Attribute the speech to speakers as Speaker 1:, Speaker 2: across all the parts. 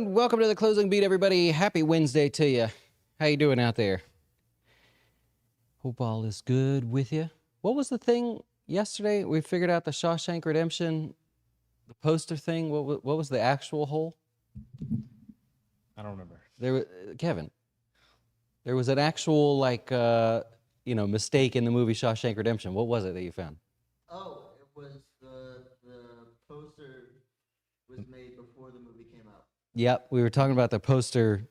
Speaker 1: and welcome to the Closing Beat, everybody. Happy Wednesday to you. How you doing out there? Hope all is good with you. What was the thing yesterday? We figured out the Shawshank Redemption, the poster thing. What was the actual hole?
Speaker 2: I don't remember.
Speaker 1: Kevin, there was an actual mistake in the movie Shawshank Redemption. What was it that you found?
Speaker 3: Oh, it was the poster was made before the movie came out.
Speaker 1: Yep, we were talking about the poster,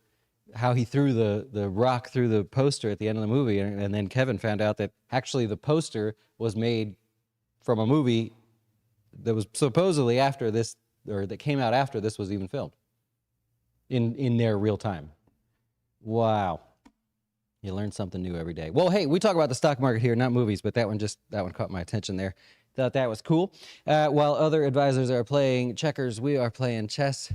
Speaker 1: how he threw the rock through the poster at the end of the movie, and then Kevin found out that actually the poster was made from a movie that was supposedly after this, or that came out after this was even filmed, in their real time. Wow. You learn something new every day. Well, hey, we talk about the stock market here, not movies, but that one caught my attention there. Thought that was cool. While other advisors are playing checkers, we are playing chess.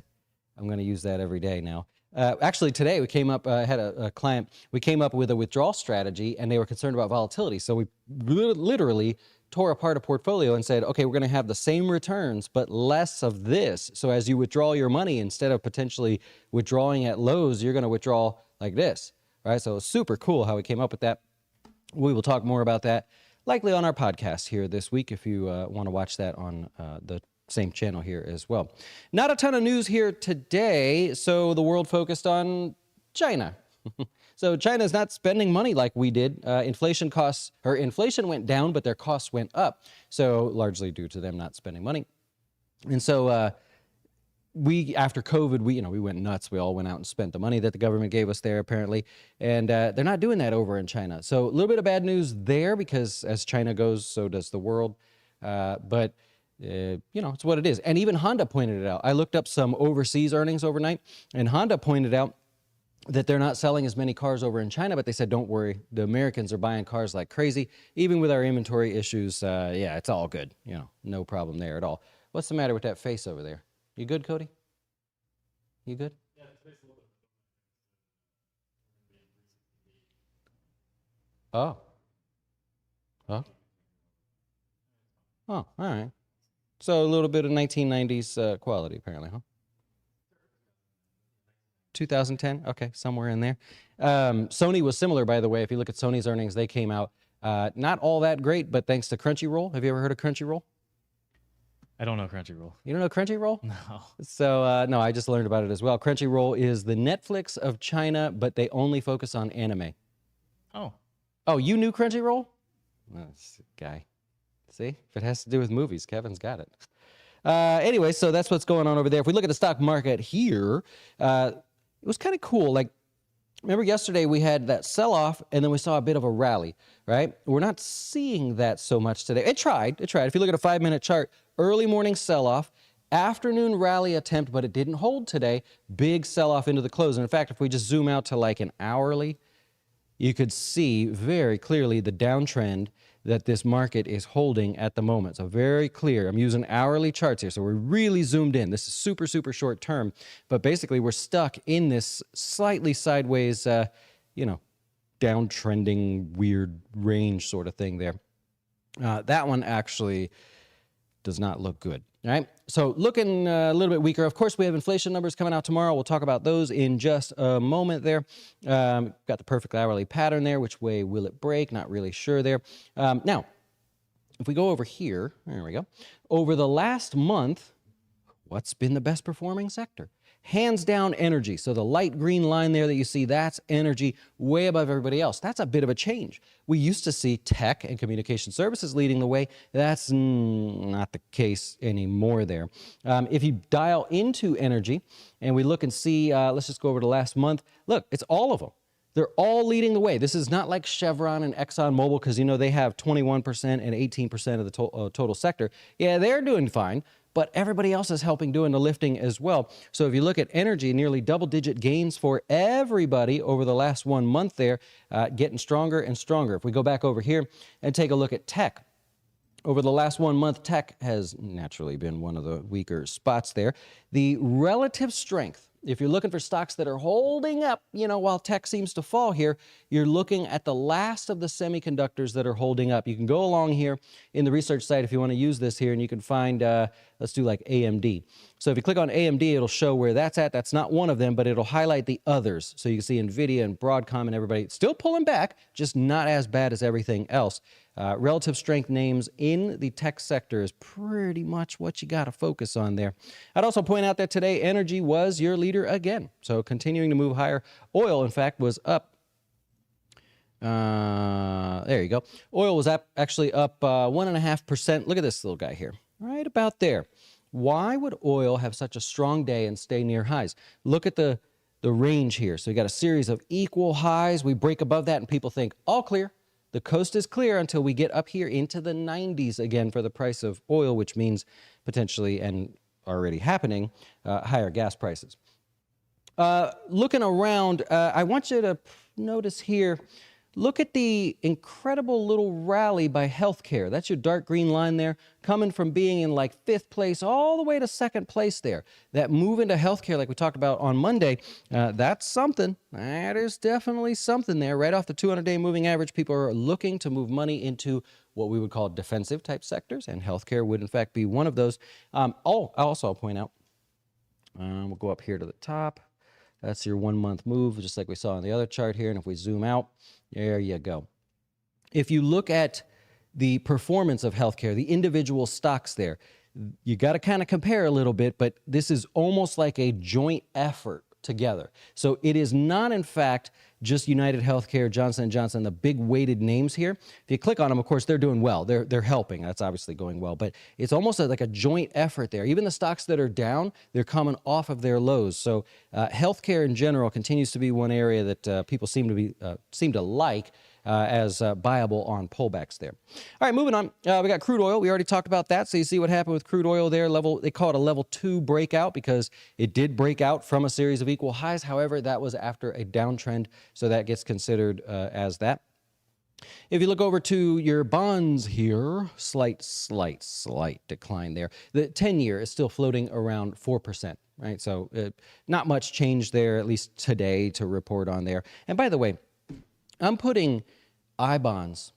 Speaker 1: I'm going to use that every day now. Actually, today we came up, I had a client, we came up with a withdrawal strategy, and they were concerned about volatility. So we literally tore apart a portfolio and said, okay, we're going to have the same returns, but less of this. So as you withdraw your money, instead of potentially withdrawing at lows, you're going to withdraw like this. Right? So it's super cool how we came up with that. We will talk more about that likely on our podcast here this week if you want to watch that on the same channel here as well. Not a ton of news here today, so the world focused on China. So China's not spending money like we did. Inflation went down, but their costs went up. So largely due to them not spending money. And so after COVID, we went nuts. We all went out and spent the money that the government gave us there, apparently. And they're not doing that over in China. So a little bit of bad news there, because as China goes, so does the world. But it's what it is. And even Honda pointed it out. I looked up some overseas earnings overnight, and Honda pointed out that they're not selling as many cars over in China, but they said, don't worry, the Americans are buying cars like crazy. Even with our inventory issues, it's all good. No problem there at all. What's the matter with that face over there? You good, Cody? You good?
Speaker 2: Yeah, the face a little bit.
Speaker 1: Oh. All right. So a little bit of 1990s quality, apparently, huh? 2010? Okay, somewhere in there. Sony was similar, by the way. If you look at Sony's earnings, they came out not all that great, but thanks to Crunchyroll. Have you ever heard of Crunchyroll?
Speaker 2: I don't know Crunchyroll.
Speaker 1: You don't know Crunchyroll?
Speaker 2: No.
Speaker 1: So, no, I just learned about it as well. Crunchyroll is the Netflix of China, but they only focus on anime.
Speaker 2: Oh.
Speaker 1: Oh, you knew Crunchyroll? This guy. See? If it has to do with movies, Kevin's got it. Anyway, so that's what's going on over there. If we look at the stock market here, it was kind of cool. Like, remember yesterday we had that sell-off, and then we saw a bit of a rally, right? We're not seeing that so much today. It tried. If you look at a 5-minute chart, early morning sell-off, afternoon rally attempt, but it didn't hold today. Big sell-off into the close. And in fact, if we just zoom out to like an hourly, you could see very clearly the downtrend that this market is holding at the moment. So very clear. I'm using hourly charts here, so we're really zoomed in. This is super, super short term, but basically we're stuck in this slightly sideways, downtrending, weird range sort of thing there. That one actually does not look good. All right, so looking a little bit weaker. Of course, we have inflation numbers coming out tomorrow. We'll talk about those in just a moment there. Got the perfect hourly pattern there. Which way will it break? Not really sure there. Now, if we go over here, there we go. Over the last month, what's been the best performing sector? Hands down, energy. So the light green line there that you see, that's energy, way above everybody else. That's a bit of a change. We used to see tech and communication services leading the way. That's not the case anymore there. If you dial into energy and we look and see, let's just go over to last month. Look, it's all of them. They're all leading the way. This is not like Chevron and ExxonMobil, because they have 21% and 18% of the total sector. Yeah, they're doing fine, but everybody else is helping doing the lifting as well. So if you look at energy, nearly double-digit gains for everybody over the last 1 month there, getting stronger and stronger. If we go back over here and take a look at tech, over the last 1 month, tech has naturally been one of the weaker spots there. The relative strength if you're looking for stocks that are holding up, while tech seems to fall here, you're looking at the last of the semiconductors that are holding up. You can go along here in the research site if you want to use this here, and you can find, let's do like AMD. So if you click on AMD, it'll show where that's at. That's not one of them, but it'll highlight the others. So you can see NVIDIA and Broadcom and everybody still pulling back, just not as bad as everything else. Relative strength names in the tech sector is pretty much what you got to focus on there. I'd also point out that today energy was your leader again, so continuing to move higher. Oil, in fact, was up. There you go. Oil was actually up 1.5%. Look at this little guy here, right about there. Why would oil have such a strong day and stay near highs? Look at the range here. So you got a series of equal highs. We break above that and people think all clear. The coast is clear until we get up here into the 90s again for the price of oil, which means potentially, and already happening, higher gas prices. Looking around, I want you to notice here, look at the incredible little rally by healthcare. That's your dark green line there, coming from being in like 5th place all the way to 2nd place there. That move into healthcare, like we talked about on Monday, that's something. That is definitely something there. Right off the 200-day moving average, people are looking to move money into what we would call defensive type sectors, and healthcare would in fact be one of those. I'll also point out, we'll go up here to the top. That's your 1-month move, just like we saw on the other chart here. And if we zoom out, there you go. If you look at the performance of healthcare, the individual stocks there, you got to kind of compare a little bit, but this is almost like a joint effort together. So it is not, in fact, just United Healthcare, Johnson & Johnson, the big weighted names here. If you click on them, of course, they're doing well. They're helping. That's obviously going well. But it's almost like a joint effort there. Even the stocks that are down, they're coming off of their lows. So healthcare in general continues to be one area that people seem to like as viable on pullbacks there. All right, moving on. We got crude oil. We already talked about that. So you see what happened with crude oil there. They call it a level 2 breakout because it did break out from a series of equal highs. However, that was after a downtrend. So that gets considered as that. If you look over to your bonds here, slight decline there. The 10-year is still floating around 4%, right? So not much change there, at least today, to report on there. And by the way, I'm putting I-bonds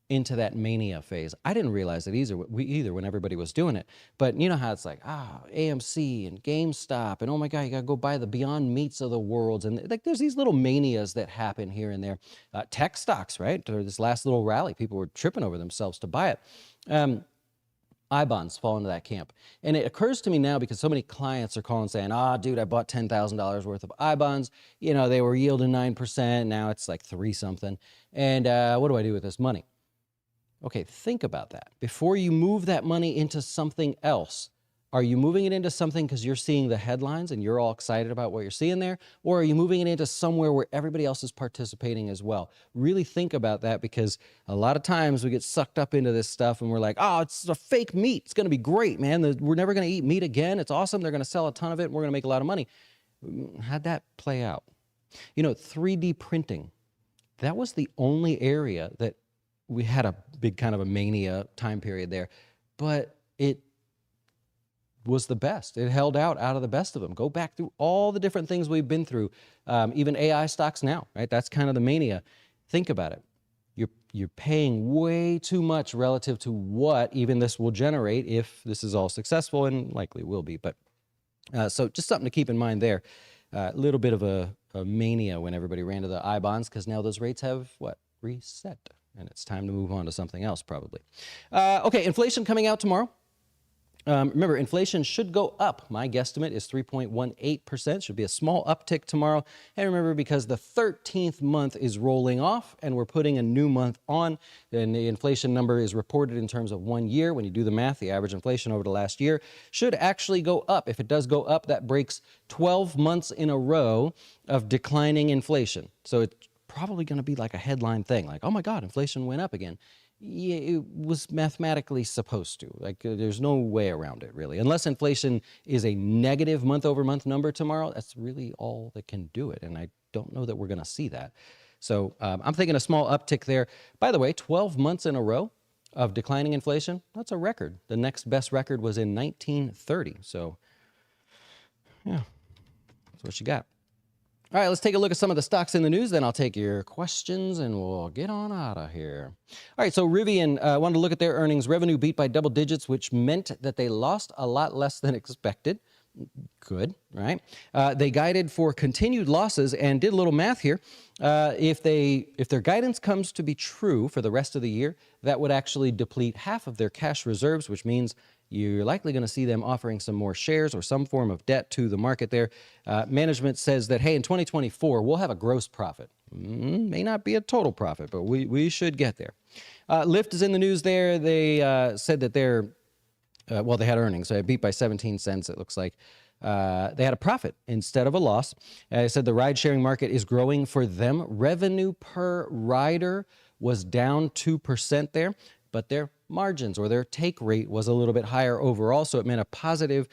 Speaker 1: into that mania phase. I didn't realize it either when everybody was doing it. But you know how it's like, AMC and GameStop, and oh my God, you got to go buy the Beyond Meats of the world. And like, there's these little manias that happen here and there. Tech stocks, right? Or this last little rally, people were tripping over themselves to buy it. I-bonds fall into that camp. And it occurs to me now because so many clients are calling saying, dude, I bought $10,000 worth of I-bonds. You know, they were yielding 9%. Now it's like 3 something. And what do I do with this money? Okay, think about that. Before you move that money into something else, are you moving it into something because you're seeing the headlines and you're all excited about what you're seeing there? Or are you moving it into somewhere where everybody else is participating as well? Really think about that, because a lot of times we get sucked up into this stuff and we're like, it's a fake meat. It's going to be great, man. We're never going to eat meat again. It's awesome. They're going to sell a ton of it and we're going to make a lot of money. How'd that play out? 3D printing, that was the only area that we had a big kind of a mania time period there, but it was the best. It held out of the best of them. Go back through all the different things we've been through, even AI stocks now, right? That's kind of the mania. Think about it. You're paying way too much relative to what even this will generate if this is all successful, and likely will be. But so just something to keep in mind there. A little bit of a mania when everybody ran to the I-bonds, because now those rates have reset. And it's time to move on to something else, probably. Okay, inflation coming out tomorrow. Remember, inflation should go up. My guesstimate is 3.18%. Should be a small uptick tomorrow. And remember, because the 13th month is rolling off and we're putting a new month on, then the inflation number is reported in terms of 1 year. When you do the math, the average inflation over the last year should actually go up. If it does go up, that breaks 12 months in a row of declining inflation. So it's probably going to be like a headline thing, like, oh my God, inflation went up again. Yeah, it was mathematically supposed to. Like, there's no way around it, really. Unless inflation is a negative month-over-month number tomorrow, that's really all that can do it. And I don't know that we're going to see that. So I'm thinking a small uptick there. By the way, 12 months in a row of declining inflation, that's a record. The next best record was in 1930. So, yeah, That's what you got. All right, let's take a look at some of the stocks in the news. Then I'll take your questions and we'll get on out of here. All right, so Rivian wanted to look at their earnings. Revenue beat by double digits, which meant that they lost a lot less than expected. Good, right? They guided for continued losses and did a little math here. If their guidance comes to be true for the rest of the year, that would actually deplete half of their cash reserves, which means you're likely going to see them offering some more shares or some form of debt to the market there. Management says that, hey, in 2024, we'll have a gross profit. May not be a total profit, but we should get there. Lyft is in the news there. They said that they're they had earnings. So it beat by 17 cents, it looks like. They had a profit instead of a loss. I said the ride-sharing market is growing for them. Revenue per rider was down 2% there, but their margins or their take rate was a little bit higher overall, so it meant a positive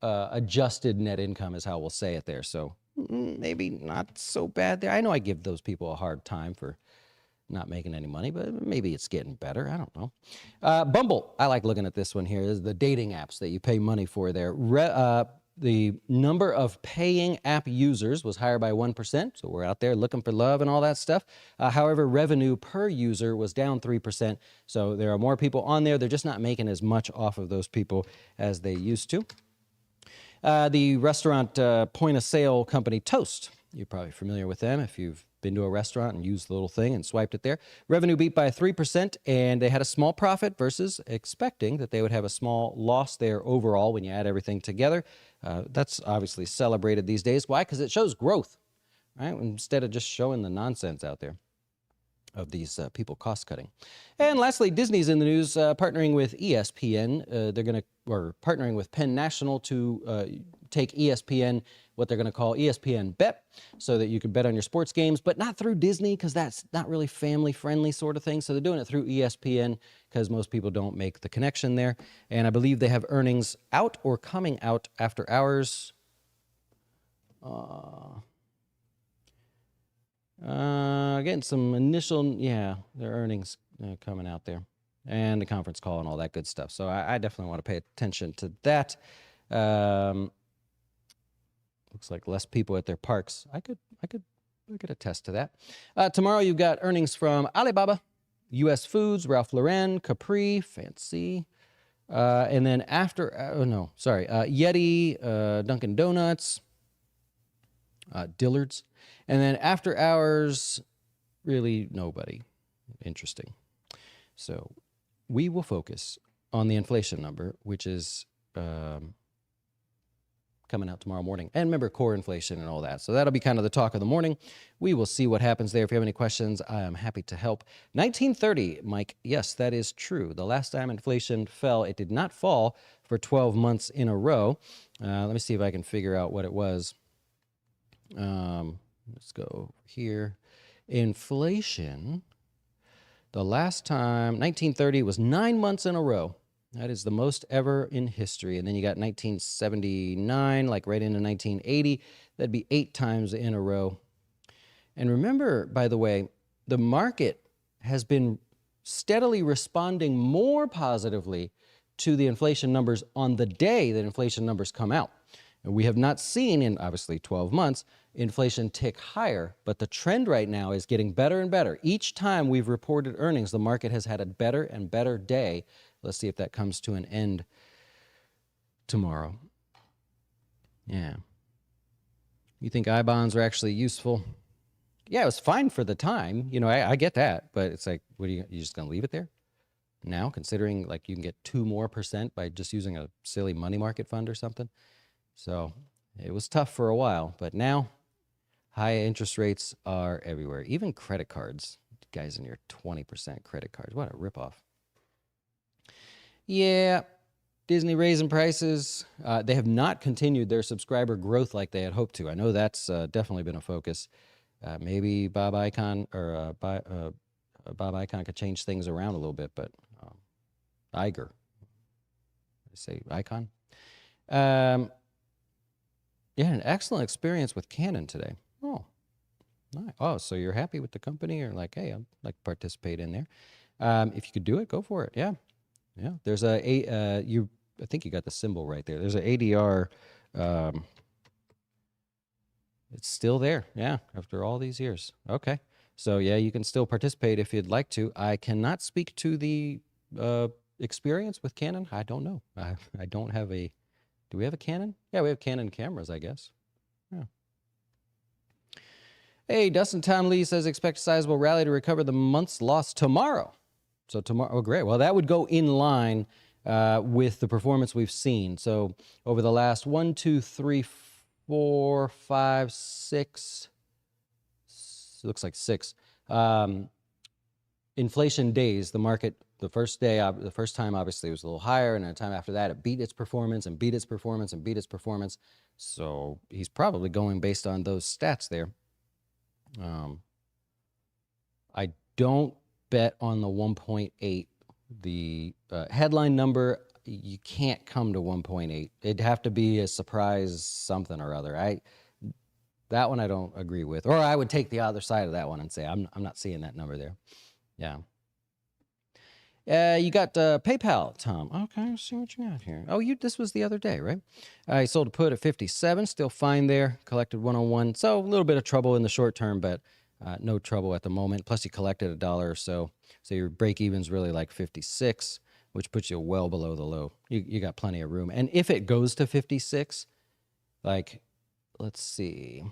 Speaker 1: adjusted net income is how we'll say it there. So maybe not so bad there. I know I give those people a hard time for not making any money, but maybe it's getting better. I don't know. Bumble, I like looking at this one here. This is the dating apps that you pay money for there. The number of paying app users was higher by 1%, so we're out there looking for love and all that stuff. However, revenue per user was down 3%, so there are more people on there. They're just not making as much off of those people as they used to. The restaurant point-of-sale company Toast, you're probably familiar with them if you've been to a restaurant and used the little thing and swiped it there. Revenue beat by 3%, and they had a small profit versus expecting that they would have a small loss there overall when you add everything together. That's obviously celebrated these days. Why? Because it shows growth, right? Instead of just showing the nonsense out there of these people cost cutting. And lastly, Disney's in the news, partnering with ESPN. Or partnering with Penn National to take ESPN, what they're going to call ESPN Bet, so that you can bet on your sports games, but not through Disney because that's not really family-friendly sort of thing. So they're doing it through ESPN because most people don't make the connection there. And I believe they have earnings out or coming out after hours. Getting some initial, their earnings coming out there, and the conference call and all that good stuff. So I definitely want to pay attention to that. Looks like less people at their parks. I could attest to that. Tomorrow you've got earnings from Alibaba, U.S. Foods, Ralph Lauren, Capri, Fancy, and then after, Yeti, Dunkin' Donuts, Dillard's, and then after hours, really nobody. Interesting. So we will focus on the inflation number, which is coming out tomorrow morning. And remember, core inflation and all that. So that'll be kind of the talk of the morning. We will see what happens there. If you have any questions, I am happy to help. 1930, Mike, yes, that is true. The last time inflation fell, it did not fall for 12 months in a row. Let me see if I can figure out what it was. Let's go here. Inflation, the last time, 1930 was 9 months in a row. That is the most ever in history. And then you got 1979, like right into 1980. That'd be 8 times in a row. And remember, by the way, the market has been steadily responding more positively to the inflation numbers on the day that inflation numbers come out. And we have not seen in, obviously, 12 months, inflation tick higher. But the trend right now is getting better and better. Each time we've reported earnings, the market has had a better and better day. Let's see if that comes to an end tomorrow. Yeah. You think I-bonds are actually useful? Yeah, it was fine for the time. You know, I get that. But it's like, what are you just going to leave it there? Now, considering like you can get 2% more by just using a silly money market fund or something. So it was tough for a while. But now, high interest rates are everywhere. Even credit cards. Guys in your 20% credit cards. What a ripoff. Yeah, Disney raising prices. They have not continued their subscriber growth like they had hoped to. I know that's definitely been a focus. Maybe Bob Iger could change things around a little bit, but Iger, I say Icon. Yeah, an excellent experience with Canon today. Oh, nice. Oh, so you're happy with the company, or like, hey, I'd like to participate in there. If you could do it, go for it. Yeah. There's I think you got the symbol right there. There's an ADR It's still there. Yeah, after all these years. Okay. So yeah, you can still participate if you'd like to. I cannot speak to the experience with Canon. I don't know. I don't have a. Do we have a Canon? Yeah, we have Canon cameras, I guess. Yeah. Hey, Dustin Tom Lee says expect a sizable rally to recover the month's loss tomorrow. So tomorrow, oh great. Well, that would go in line with the performance we've seen. So over the last 1, 2, 3, 4, 5, 6, looks like 6 inflation days, the market, the first time obviously was a little higher, and the time after that it beat its performance and beat its performance and beat its performance. So he's probably going based on those stats there. I don't bet on the 1.8. The headline number, you can't come to 1.8. It'd have to be a surprise something or other. That one I don't agree with. Or I would take the other side of that one and say, I'm not seeing that number there. Yeah. You got PayPal, Tom. Okay, let's see what you got here. Oh, this was the other day, right? You sold a put at 57, still fine there. Collected 101. So a little bit of trouble in the short term, but no trouble at the moment. Plus you collected $1 or so. So your break even's really like 56, which puts you well below the low. You got plenty of room. And if it goes to 56, like, let's see,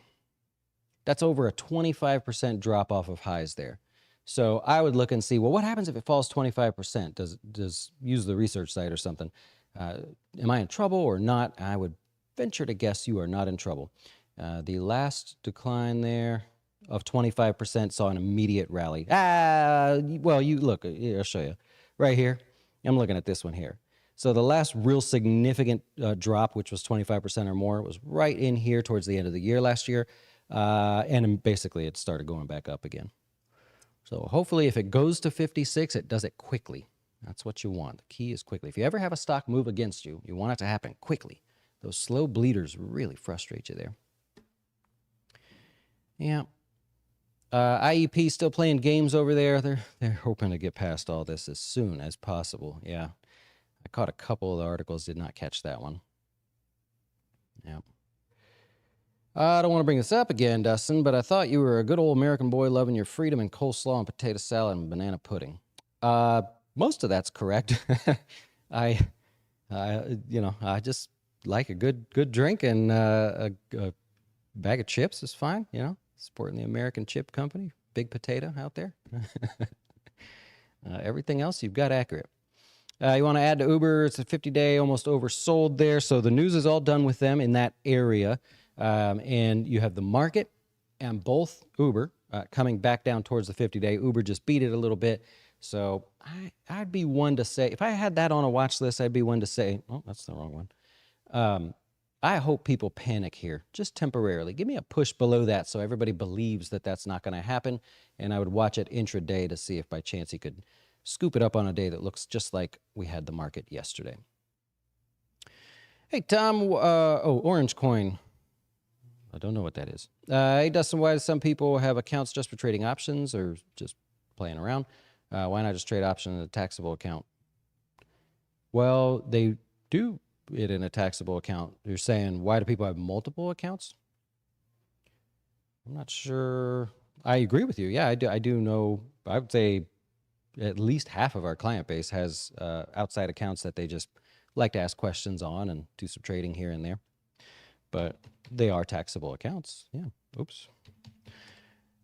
Speaker 1: that's over a 25% drop off of highs there. So I would look and see, well, what happens if it falls 25%? Does use the research site or something? Am I in trouble or not? I would venture to guess you are not in trouble. The last decline there of 25% saw an immediate rally. Well, you look, here, I'll show you. Right here, I'm looking at this one here. So the last real significant drop, which was 25% or more, was right in here towards the end of the year last year. And basically it started going back up again. So hopefully if it goes to 56, it does it quickly. That's what you want. The key is quickly. If you ever have a stock move against you, you want it to happen quickly. Those slow bleeders really frustrate you there. Yeah. IEP still playing games over there. They're hoping to get past all this as soon as possible. Yeah. I caught a couple of the articles, did not catch that one. Yeah. I don't want to bring this up again, Dustin, but I thought you were a good old American boy loving your freedom and coleslaw and potato salad and banana pudding. Most of that's correct. I just like a good drink, and a bag of chips is fine. Supporting the American chip company, big potato out there. Everything else you've got accurate. You want to add to Uber? It's a 50-day, almost oversold there. So the news is all done with them in that area. And you have the market and both Uber coming back down towards the 50-day. Uber just beat it a little bit. So I'd be one to say, if I had that on a watch list, I'd be one to say, oh, that's the wrong one. I hope people panic here, just temporarily. Give me a push below that so everybody believes that that's not going to happen. And I would watch it intraday to see if by chance he could scoop it up on a day that looks just like we had the market yesterday. Hey, Tom, Orange Coin. I don't know what that is. Hey, Dustin, why do some people have accounts just for trading options or just playing around? Why not just trade options in a taxable account? Well, they do it in a taxable account. You're saying, why do people have multiple accounts? I'm not sure. I agree with you. Yeah, I do know. I would say at least half of our client base has outside accounts that they just like to ask questions on and do some trading here and there. But they are taxable accounts. Yeah. Oops.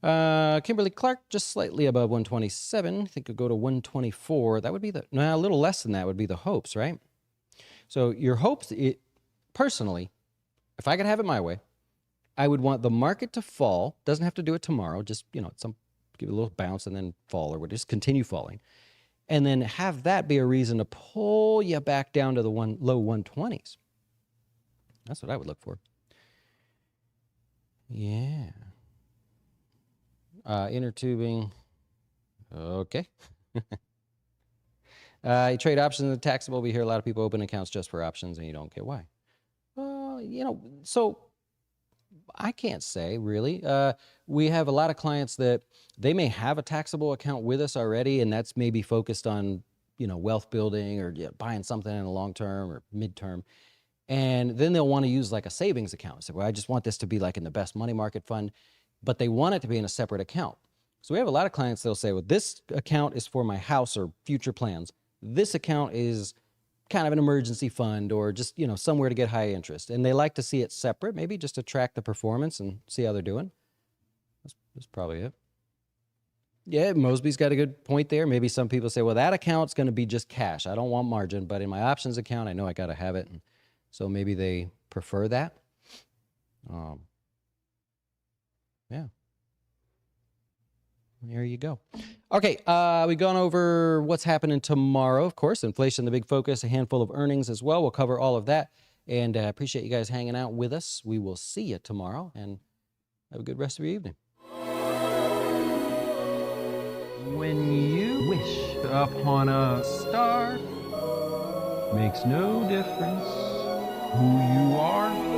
Speaker 1: Kimberly Clark just slightly above 127. I think it'll go to 124. That would be a little less than that would be the hopes, right? So your hopes, personally, if I could have it my way, I would want the market to fall. Doesn't have to do it tomorrow. Just, give it a little bounce and then fall, or just continue falling. And then have that be a reason to pull you back down to the low 120s. That's what I would look for. Yeah. Inner tubing. Okay. You trade options in the taxable. We hear a lot of people open accounts just for options, and you don't get why. So I can't say really. We have a lot of clients that they may have a taxable account with us already, and that's maybe focused on, wealth building or buying something in the long term or midterm. And then they'll want to use like a savings account. So, well, I just want this to be like in the best money market fund, but they want it to be in a separate account. So we have a lot of clients, they'll say, well, this account is for my house or future plans. This account is kind of an emergency fund or just, somewhere to get high interest. And they like to see it separate, maybe just to track the performance and see how they're doing. That's probably it. Yeah, Mosby's got a good point there. Maybe some people say, well, that account's going to be just cash. I don't want margin, but in my options account, I know I got to have it. And so maybe they prefer that. Yeah. There you go. Okay, we've gone over what's happening tomorrow, of course. Inflation, the big focus, a handful of earnings as well. We'll cover all of that. And I appreciate you guys hanging out with us. We will see you tomorrow, and have a good rest of your evening.
Speaker 4: When you wish upon a star, makes no difference who you are